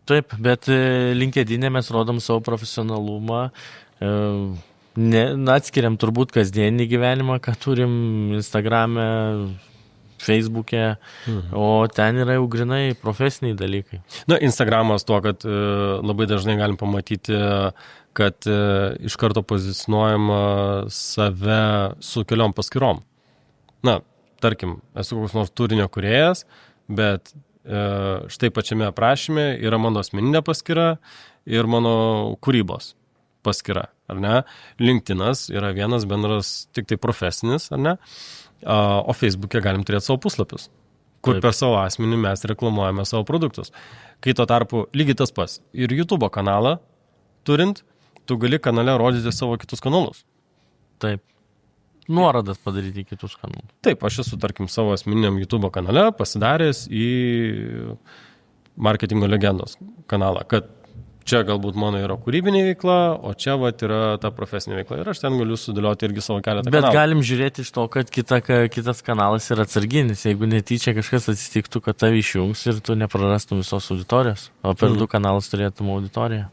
Taip, bet LinkedIn'e mes rodom savo profesionalumą, atskiriam turbūt kasdienį gyvenimą, ką turim Instagram'e, Facebook'e, o ten yra jau grinai profesiniai dalykai. Na, Instagramas tuo, kad labai dažnai galim pamatyti, kad iš karto pozicionuojama save su keliom paskyrom. Na, tarkim, esu koks nors turinio kūrėjas, bet štai pačiame aprašyme yra mano asmeninė paskyra ir mano kūrybos paskyra, ar ne? LinkedInas yra vienas bendras tik tai profesinis, ar ne? O Facebook'e galim turėti savo puslapius, kur per savo asmenį mes reklamuojame savo produktus. Kai tuo tarpu lygiai tas pats ir YouTube kanalą turint, tu gali kanale rodyti savo kitus kanalus. Taip. Nuorodas padaryti kitus kanalus. Taip, aš esu, tarkim, savo asmeniniam YouTube kanale pasidaręs į marketingo legendos kanalą, kad čia galbūt mano yra kūrybinė veikla, o čia vat yra ta profesinė veikla. Ir aš ten galiu sudėlioti irgi savo keletą kanalų. Bet galim žiūrėti iš to, kad kitas kanalas yra atsarginis. Jeigu netyčia kažkas atsitiktų, kad tave išjungs ir tu neprarastum visos auditorijos, o per du kanalus turėtum auditoriją.